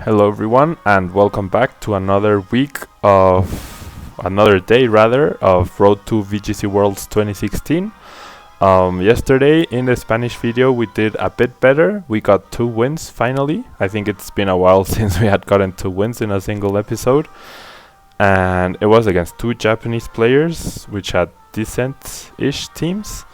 Hello everyone and welcome back to another day of Road to VGC Worlds 2016. Yesterday in the Spanish video we did a bit better. We got 2 wins finally. I think it's been a while since we had gotten 2 wins in a single episode. And it was against 2 Japanese players which had decent-ish teams.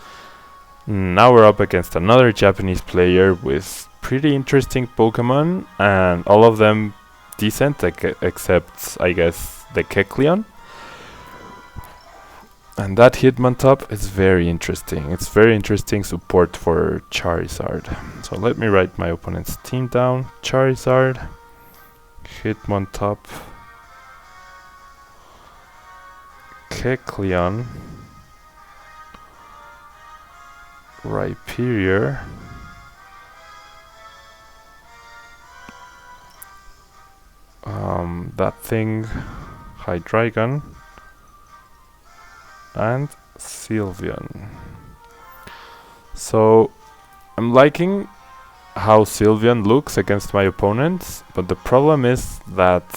Now we're up against another Japanese player with pretty interesting Pokemon, and all of them decent, except I guess the Kecleon. And that Hitmontop is very interesting. It's very interesting support for Charizard. So let me write my opponent's team down. Charizard, Hitmontop, Kecleon, Rhyperior, that thing, Hydreigon, and Sylveon. So I'm liking how Sylveon looks against my opponents, but the problem is that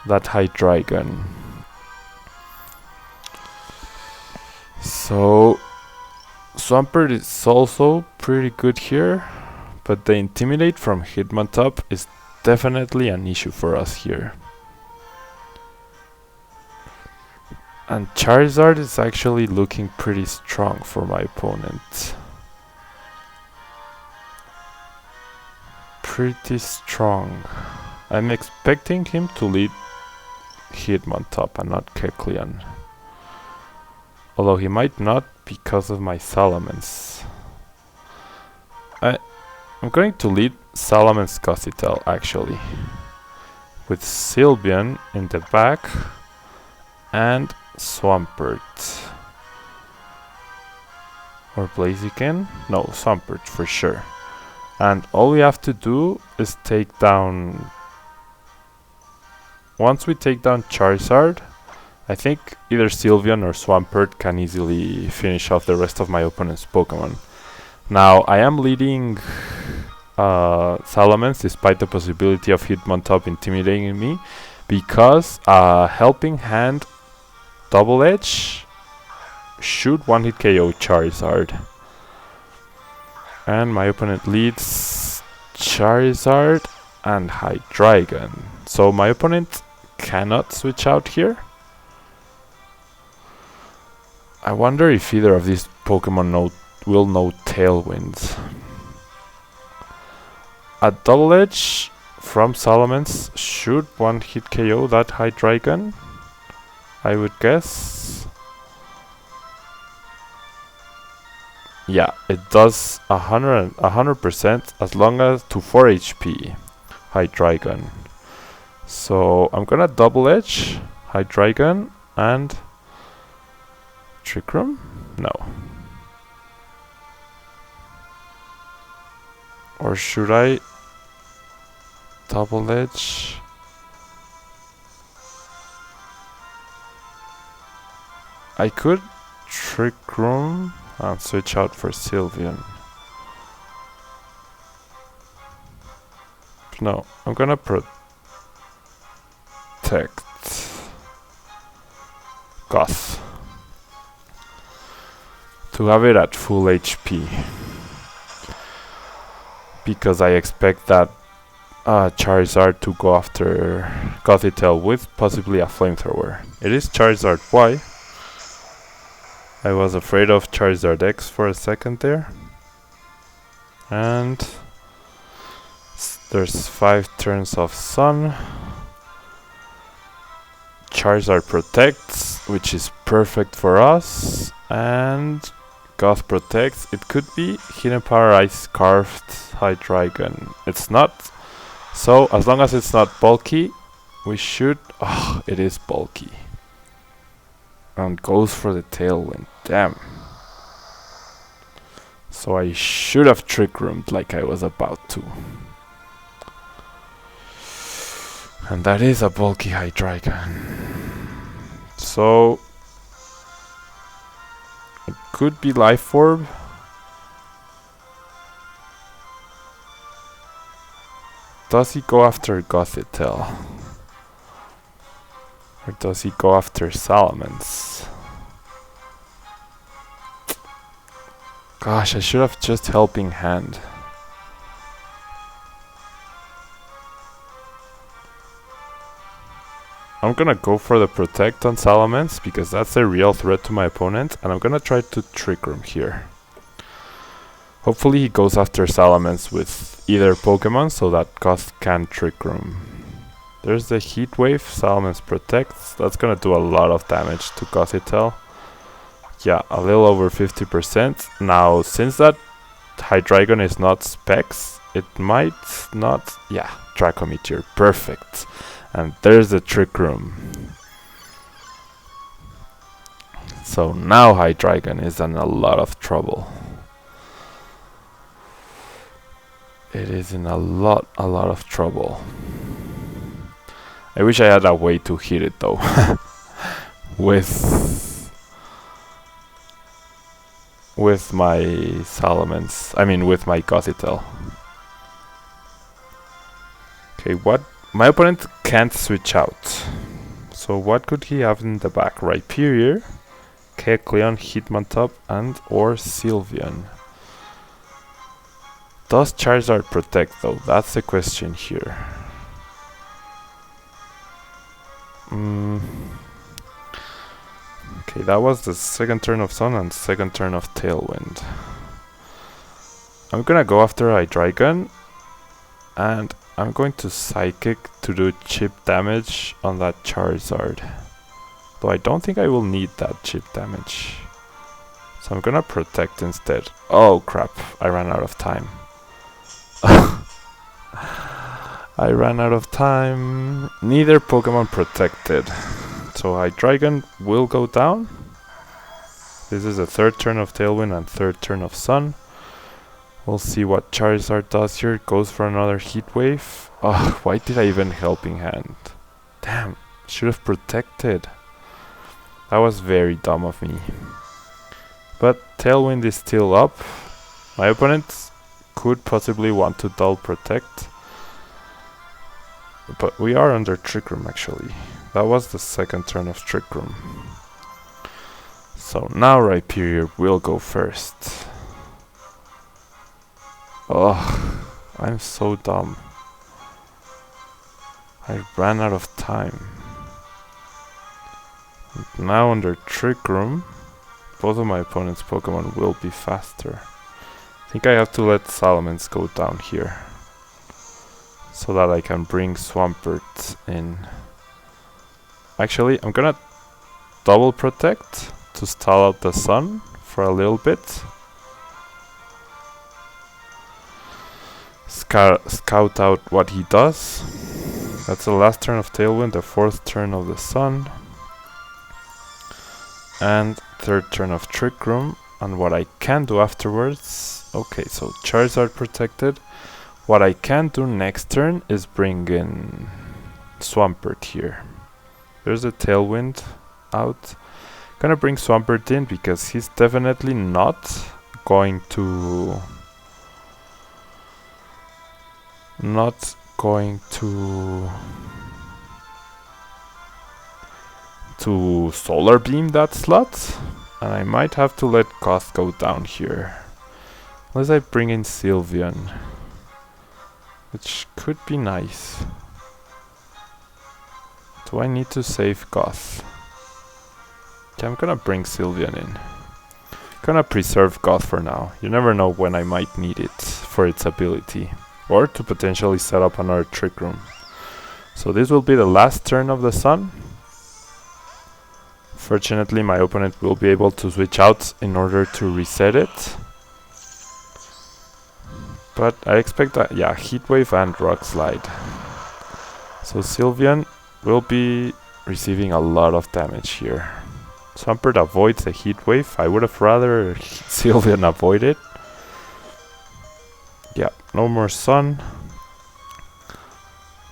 Hydreigon. So Swampert is also pretty good here, but the Intimidate from Hitmontop is definitely an issue for us here. And Charizard is actually looking pretty strong for my opponent. Pretty strong. I'm expecting him to lead Hitmontop and not Kecleon. Although he might not because of my Salamence. I'm going to lead Salamence Gothitelle actually, with Sylveon in the back and Swampert. Or Blaziken? No, Swampert for sure. And all we have to do is take down... Once we take down Charizard, I think either Sylveon or Swampert can easily finish off the rest of my opponent's Pokemon. Now, I am leading Salamence despite the possibility of Hitmontop intimidating me, because Helping Hand Double Edge should one-hit KO Charizard. And my opponent leads Charizard and Hydreigon. So my opponent cannot switch out here. I wonder if either of these Pokemon will know Tailwind. A Double Edge from Salamence should one-hit KO that Hydreigon, I would guess. Yeah, it does 100% as long as to 4 HP Hydreigon. So I'm gonna Double Edge Hydreigon and Trick Room? No. Or should I Double Edge? I could Trick Room and switch out for Sylveon. No, I'm gonna protect Goth to have it at full HP, because I expect that Charizard to go after Gothitelle with possibly a flamethrower. It is Charizard Y. I was afraid of Charizard X for a second there. And there's 5 turns of Sun. Charizard protects, which is perfect for us. And Goth protects. It could be Hidden Power Ice Scarfed Hydreigon. It's not. So as long as it's not bulky, we should... Oh, it is bulky. And goes for the Tailwind. Damn. So I should have Trick Roomed like I was about to. And that is a bulky Hydreigon. So it could be Life Orb. does he go after Gothitelle? Or does he go after Salamence? Gosh, I should have just Helping Hand. I'm gonna go for the Protect on Salamence because that's a real threat to my opponent, and I'm gonna try to Trick Room here. Hopefully he goes after Salamence with either Pokemon so that Goth can Trick Room. There's the Heat Wave, Salamence protects. That's gonna do a lot of damage to Gothitelle. Yeah, a little over 50%. Now, since that Hydreigon is not Specs, it might not... Yeah, Draco Meteor, perfect. And there's the Trick Room. So now Hydreigon is in a lot of trouble. It is in a lot of trouble. I wish I had a way to hit it though. with my Salamence, I mean with my Gothitelle. Okay, what? My opponent can't switch out. So what could he have in the back? Rhyperior, Kecleon, Hitmontop, and or Sylveon. Does Charizard protect though? That's the question here. Okay, that was the second turn of Sun and second turn of Tailwind. I'm gonna go after Hydreigon, and I'm going to Psychic to do chip damage on that Charizard. Though I don't think I will need that chip damage. So I'm gonna Protect instead. Oh crap, I ran out of time. I ran out of time. Neither Pokemon protected. So Hydreigon will go down. This is the third turn of Tailwind and third turn of Sun. We'll see what Charizard does here. Goes for another Heat Wave. Oh, why did I even Helping Hand? Damn, should have protected. That was very dumb of me. But Tailwind is still up. My opponent could possibly want to Dull Protect. But we are under Trick Room actually. That was the second turn of Trick Room. So now Rhyperior will go first. Oh, I'm so dumb. I ran out of time. And now under Trick Room, both of my opponent's Pokemon will be faster. I think I have to let Salamence go down here, so that I can bring Swampert in. Actually, I'm gonna Double Protect to stall out the Sun for a little bit. Scout out what he does. That's the last turn of Tailwind, the fourth turn of the Sun, and third turn of Trick Room. And what I can do afterwards... Okay, so Charizard protected. What I can do next turn is bring in Swampert here. There's a Tailwind out. Gonna bring Swampert in because he's definitely not going to... to Solar Beam that slot, and I might have to let Goth go down here. Unless I bring in Sylveon, which could be nice. Do I need to save Goth? Okay, I'm gonna bring Sylveon in. Gonna preserve Goth for now. You never know when I might need it for its ability, or to potentially set up another Trick Room. So this will be the last turn of the Sun. Fortunately, my opponent will be able to switch out in order to reset it. But I expect that, yeah, Heat Wave and Rock Slide. So Sylveon will be receiving a lot of damage here. Swampert avoids the Heat Wave. I would have rather Sylveon avoid it. Yeah, no more Sun.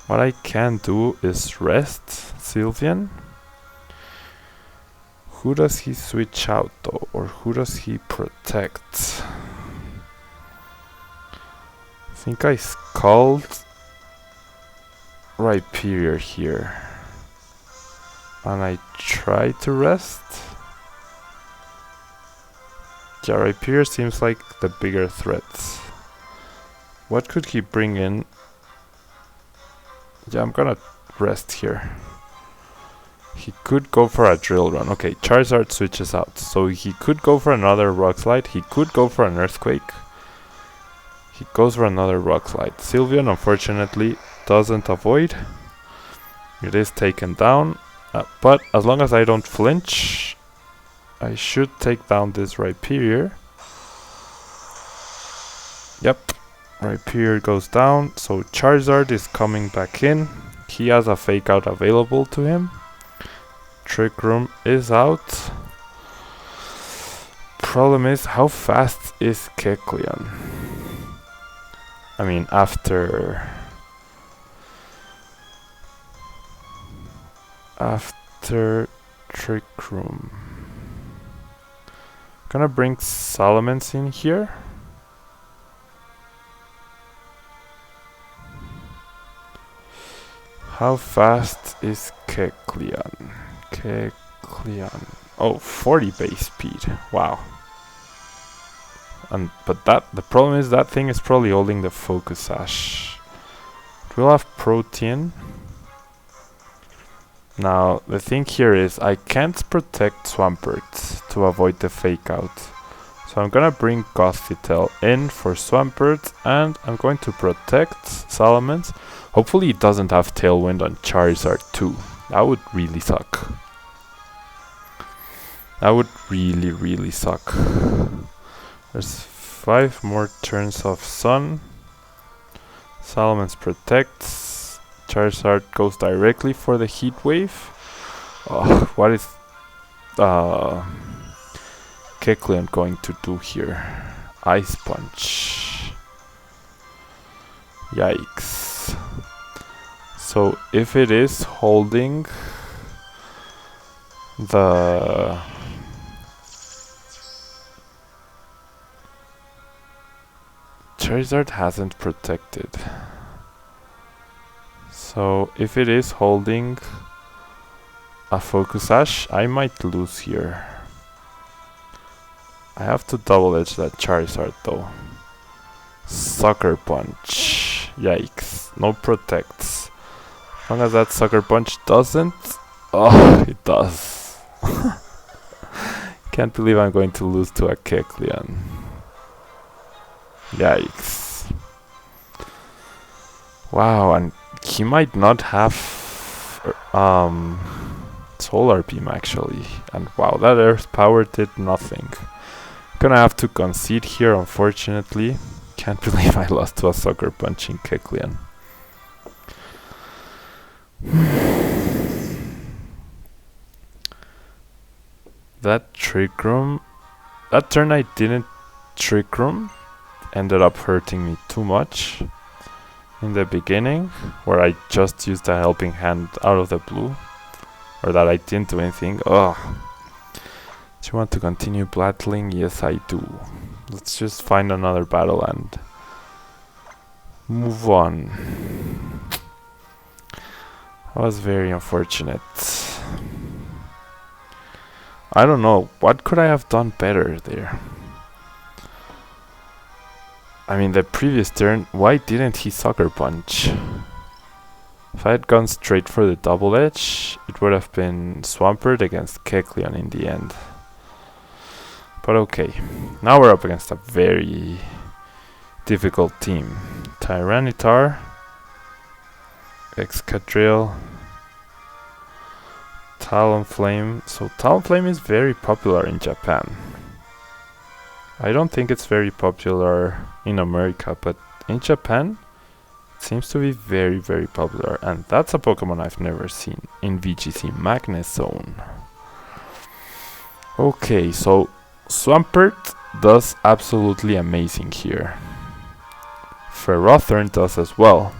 What I can do is rest Sylveon. Who does he switch out though, or who does he protect? I think I Scald Rhyperior here. And I try to rest. Yeah, Rhyperior seems like the bigger threat. What could he bring in? Yeah, I'm gonna rest here. He could go for a Drill Run. Okay, Charizard switches out. So he could go for another Rock Slide. He could go for an Earthquake. He goes for another Rock Slide. Sylveon, unfortunately, doesn't avoid. It is taken down. But as long as I don't flinch, I should take down this Rhyperior. Yep, Rhyperior goes down. So Charizard is coming back in. He has a Fake Out available to him. Trick Room is out. Problem is, how fast is Kecleon? I mean, after Trick Room. Gonna bring Salamence in here. How fast is Kecleon? Kecleon. Oh, 40 base speed. Wow. But the problem is that thing is probably holding the Focus Sash. It will have Protein. Now, the thing here is I can't protect Swampert to avoid the Fake Out. So I'm gonna bring Gothitelle in for Swampert, and I'm going to protect Salamence. Hopefully it doesn't have Tailwind on Charizard too. That would really suck. That would really, really suck. There's 5 more turns of Sun. Salamence protects. Charizard goes directly for the Heat Wave. Oh, what is Kecleon going to do here? Ice Punch. Yikes. So if it is holding the Charizard hasn't protected. So if it is holding a Focus Sash, I might lose here. I have to double edge that Charizard though. Sucker Punch. Yikes. No protects. As long as that Sucker Punch doesn't. Oh, it does. Can't believe I'm going to lose to a Kecleon. Yikes. Wow, and he might not have Solar Beam actually. And wow, that Earth Power did nothing. Gonna have to concede here, unfortunately. Can't believe I lost to a Sucker Punching Kecleon. That Trick Room. That turn I didn't Trick Room ended up hurting me too much in the beginning, where I just used a Helping Hand out of the blue, or that I didn't do anything. Ugh. Do you want to continue battling? Yes, I do. Let's just find another battle and move on. That was very unfortunate. I don't know, what could I have done better there? I mean, the previous turn, why didn't he Sucker Punch? If I had gone straight for the double edge, it would have been Swampert against Kecleon in the end. But okay, now we're up against a very difficult team. Tyranitar, Excadrill, Talonflame. So Talonflame is very popular in Japan. I don't think it's very popular in America, but in Japan it seems to be very, very popular. And that's a Pokemon I've never seen in VGC Magnezone. Okay, so Swampert does absolutely amazing here. Ferrothorn does as well.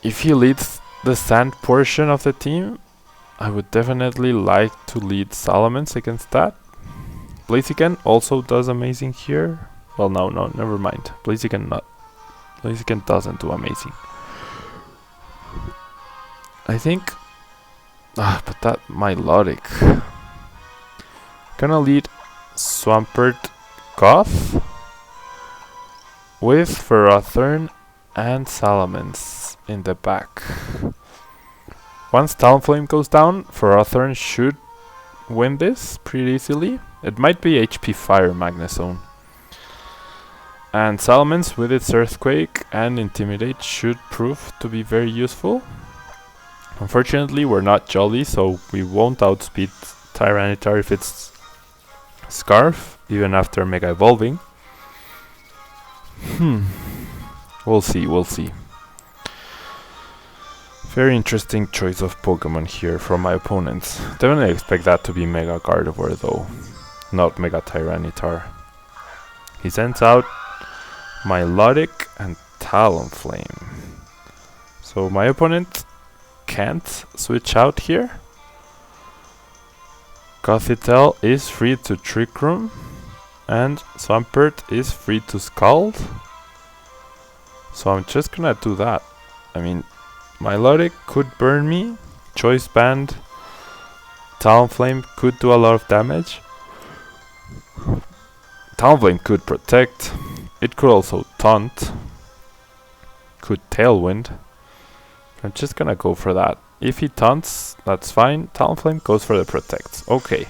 If he leads the sand portion of the team, I would definitely like to lead Salamence against that. Blaziken also does amazing here. Well, no, never mind. Blaziken Blaziken doesn't do amazing. I think... but that Milotic. Gonna lead Swampert Goth with Ferrothorn and Salamence in the back. Once Talonflame goes down, Ferrothorn should win this pretty easily. It might be HP Fire Magnezone. And Salamence with its Earthquake and Intimidate should prove to be very useful. Unfortunately, we're not Jolly, so we won't outspeed Tyranitar if it's Scarf, even after Mega Evolving. We'll see, we'll see. Very interesting choice of Pokemon here from my opponents. Definitely expect that to be Mega Gardevoir though, not Mega Tyranitar. He sends out Milotic and Talonflame. So my opponent can't switch out here. Gothitelle is free to Trick Room, and Swampert is free to Scald. So I'm just gonna do that. I mean, Milotic could burn me, Choice Band, Talonflame could do a lot of damage. Talonflame could protect, it could also taunt, could Tailwind. I'm just gonna go for that. If he taunts, that's fine. Talonflame goes for the protect. Okay,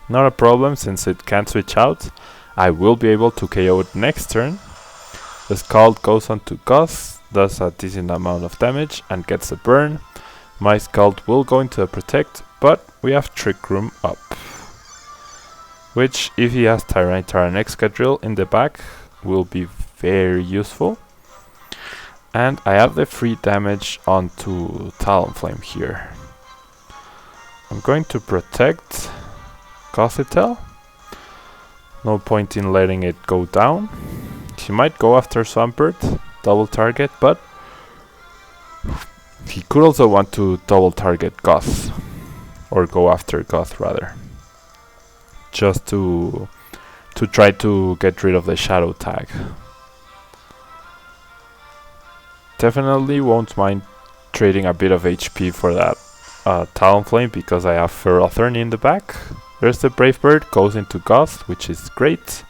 not a problem since it can't switch out. I will be able to KO it next turn. The Scald goes on to Goth, does a decent amount of damage and gets a burn. My Scald will go into the protect, but we have Trick Room up. Which, if he has Tyranitar and Excadrill in the back, will be very useful. And I have the free damage onto Talonflame here. I'm going to protect Gothitelle. No point in letting it go down. He might go after Swampert, double target, but he could also want to double target Goth. Or go after Goth rather. Just to try to get rid of the shadow tag. Definitely won't mind trading a bit of HP for that Talonflame because I have Ferrothorn in the back. There's the Brave Bird, goes into Goth, which is great.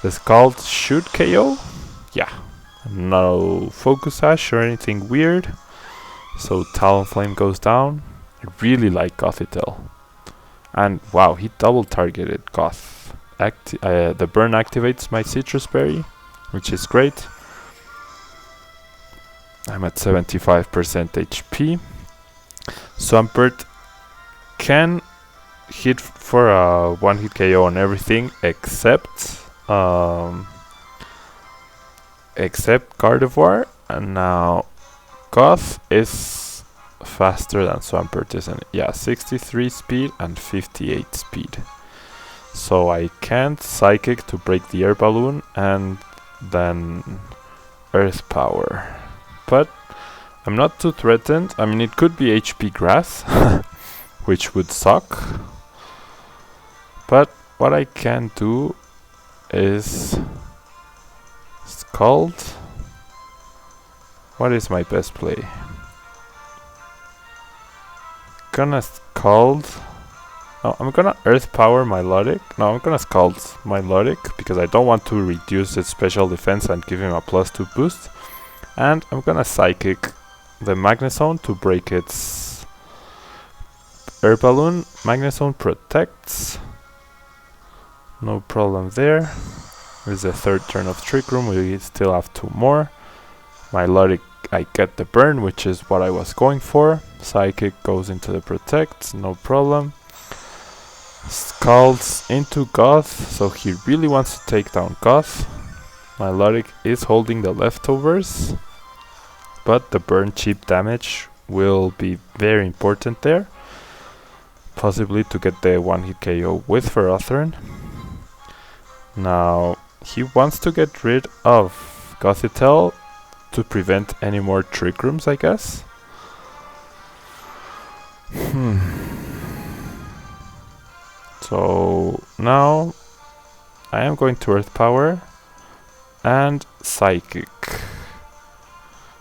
The Scald should KO. Yeah, no Focus Sash or anything weird. So Talonflame goes down. I really like Gothitelle. And wow, he double targeted Goth. The burn activates my Sitrus Berry, which is great. I'm at 75% HP. Swampert can hit for a one-hit KO on everything except Gardevoir. And now Goth is faster than Swampert, isn't it? Yeah, 63 speed and 58 speed. So I can't Psychic to break the air balloon and then Earth Power. But I'm not too threatened. I mean, it could be HP Grass, which would suck. But what I can do is Scald. What is my best play? Gonna Scald. No, I'm gonna Earth Power Milotic. No, I'm gonna Scald Milotic because I don't want to reduce its special defense and give him a +2 boost. And I'm gonna Psychic the Magnezone to break its Air Balloon. Magnezone protects. No problem there. With the third turn of Trick Room, we still have 2 more. Milotic, I get the burn, which is what I was going for. Psychic goes into the protect, no problem. Scalds into Goth, so he really wants to take down Goth. Milotic is holding the leftovers, but the burn chip damage will be very important there. Possibly to get the one-hit KO with Ferrothorn. Now, he wants to get rid of Gothitelle to prevent any more Trick Rooms, I guess. So now I am going to Earth Power and Psychic.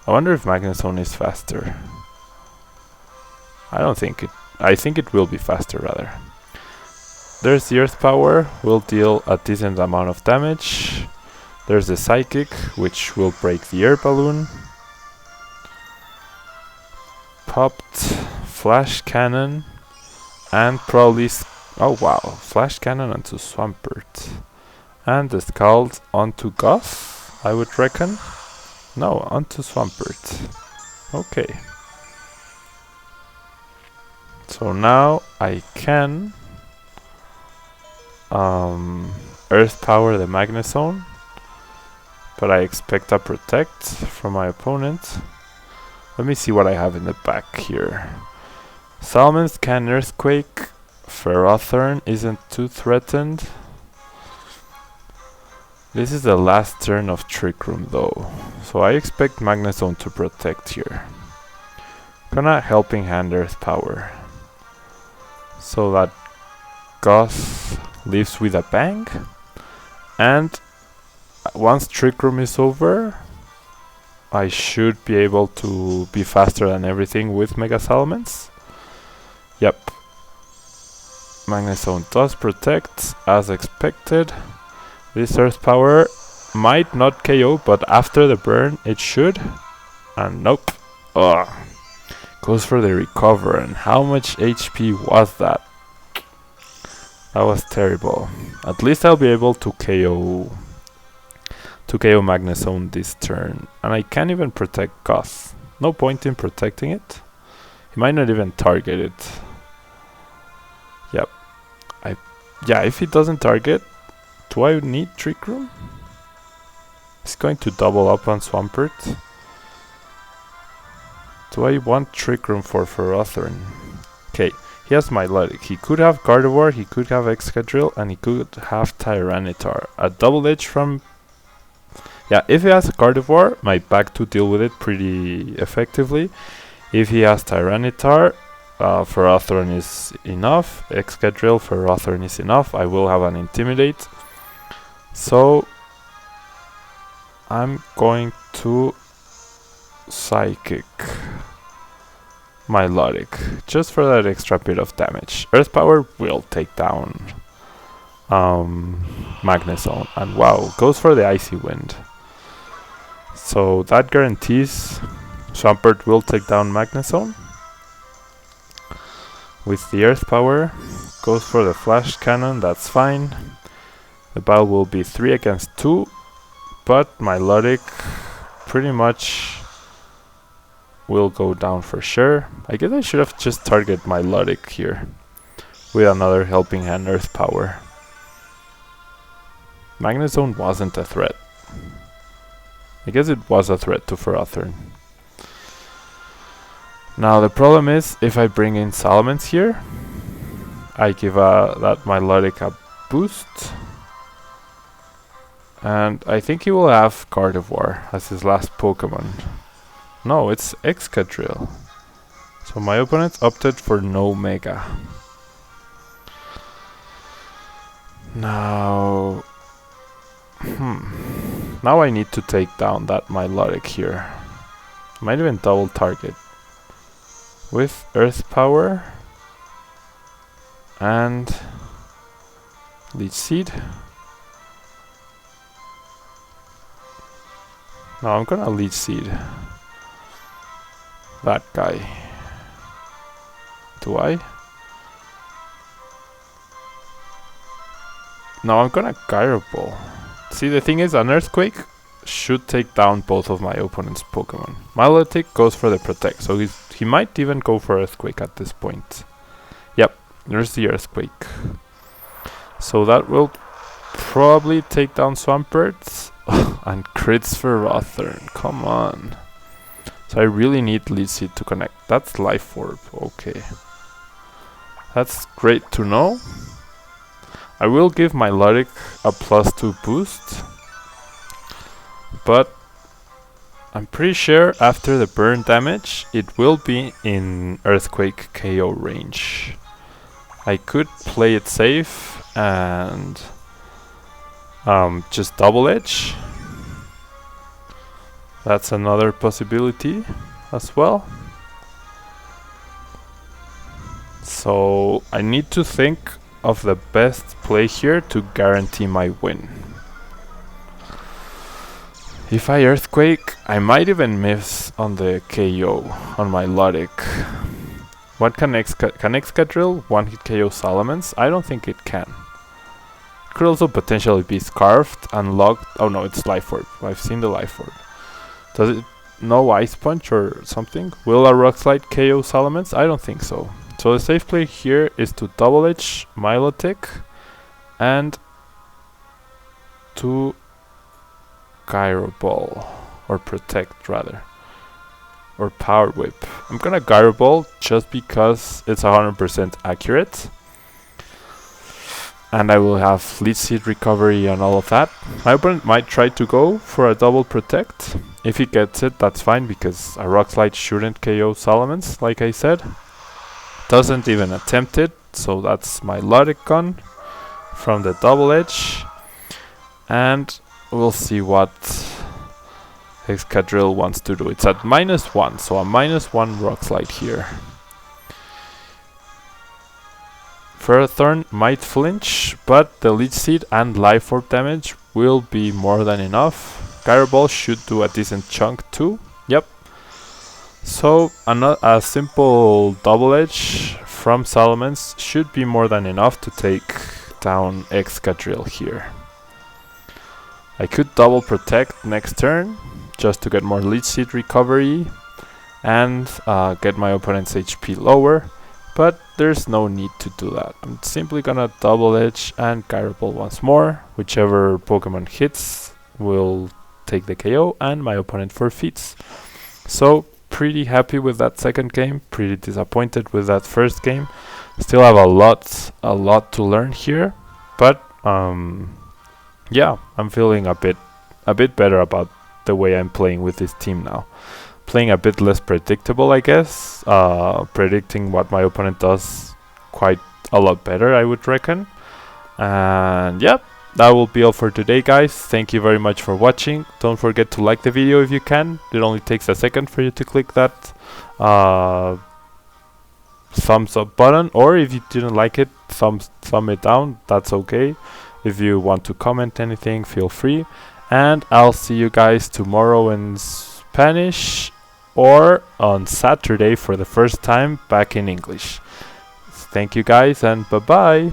I wonder if Magnezone is faster. I don't think it. I think it will be faster rather. There's the Earth Power, will deal a decent amount of damage. There's the Psychic, which will break the air balloon. Popped Flash Cannon, and probably oh wow, Flash Cannon onto Swampert. And the Scald onto Goth, I would reckon. No, onto Swampert. Okay. So now I can Earth Power the Magnezone, but I expect a Protect from my opponent. Let me see what I have in the back here. Salamence can Earthquake. Ferrothorn isn't too threatened. This is the last turn of Trick Room though, so I expect Magnezone to protect here. Gonna Helping Hand Earth Power, so that Goth leaves with a bang, and once Trick Room is over, I should be able to be faster than everything with Mega Salamence. Yep. Magnezone does protect, as expected. This Earth Power might not KO, but after the burn it should. And nope. Ugh. Goes for the Recover, and how much HP was that? That was terrible. At least I'll be able to KO Magnezone this turn. And I can't even protect Goth. No point in protecting it. He might not even target it. Yep. Yeah, if he doesn't target, do I need Trick Room? He's going to double up on Swampert. Do I want Trick Room for Ferrothorn? Okay, he has Milotic. He could have Gardevoir, he could have Excadrill, and he could have Tyranitar. A double edge from... Yeah, if he has a Gardevoir, my back to deal with it pretty effectively. If he has Tyranitar, Ferrothorn is enough. Excadrill, Ferrothorn is enough. I will have an Intimidate. So I'm going to Psychic Milotic, just for that extra bit of damage. Earth Power will take down Magnezone, and wow, goes for the Icy Wind. So that guarantees Swampert will take down Magnezone. With the Earth Power, goes for the Flash Cannon, that's fine. The battle will be 3 against 2, but Milotic pretty much will go down for sure. I guess I should have just targeted Milotic here with another Helping Hand Earth Power. Magnezone wasn't a threat. I guess it was a threat to Ferrothorn. Now the problem is, if I bring in Salamence here, I give that Milotic a boost. And I think he will have Gardevoir as his last Pokemon. No, it's Excadrill. So my opponent opted for no Mega. Now... Now I need to take down that Milotic here. Might even double target. With Earth Power and Leech Seed. No, I'm gonna Leech Seed that guy. Do I? No, I'm gonna Gyro Ball. See, the thing is, an Earthquake should take down both of my opponent's Pokemon. Milotic goes for the Protect, so he might even go for Earthquake at this point. Yep, there's the Earthquake. So that will probably take down Swampert. And crits Ferrothorn, come on. So I really need Leech Seed to connect. That's Life Orb, okay. That's great to know. I will give Milotic a +2 boost. But I'm pretty sure after the burn damage, it will be in Earthquake KO range. I could play it safe and just double edge. That's another possibility as well. So I need to think of the best play here to guarantee my win. If I Earthquake, I might even miss on the KO on my Logic. What can Excadrill one-hit KO Salamence? I don't think it can. It could also potentially be Scarfed, Unlocked. Oh no, it's Life Orb. I've seen the Life Orb. Does it no Ice Punch or something? Will a Rock Slide KO Salamence? I don't think so. So the safe play here is to Double Edge Milotic and to Gyro Ball, or Protect rather, or Power Whip. I'm gonna Gyro Ball just because it's 100% accurate, and I will have Leech Seed recovery and all of that. My opponent might try to go for a double Protect. If he gets it, that's fine, because a Rock Slide shouldn't KO Salamence, like I said. Doesn't even attempt it, so that's my Logic Gun from the Double Edge, and we'll see what Excadrill wants to do. It's at -1, so a -1 Rock Slide here. Ferrothorn might flinch, but the Leech Seed and Life Orb damage will be more than enough. Gyro Ball should do a decent chunk too. Yep. So a simple Double Edge from Salamence should be more than enough to take down Excadrill here. I could double Protect next turn just to get more Leech Seed recovery and get my opponent's HP lower, but there's no need to do that. I'm simply gonna Double Edge and Gyro Ball once more. Whichever Pokemon hits will take the KO and my opponent forfeits. So pretty happy with that second game, pretty disappointed with that first game. Still have a lot to learn here, but yeah, I'm feeling a bit better about the way I'm playing with this team now. Playing a bit less predictable, I guess. Predicting what my opponent does quite a lot better, I would reckon. And yeah, that will be all for today, guys. Thank you very much for watching. Don't forget to like the video if you can. It only takes a second for you to click that thumbs up button, or if you didn't like it, thumb it down. That's okay. If you want to comment anything, feel free. And I'll see you guys tomorrow in Spanish, or on Saturday for the first time back in English. Thank you guys, and bye bye.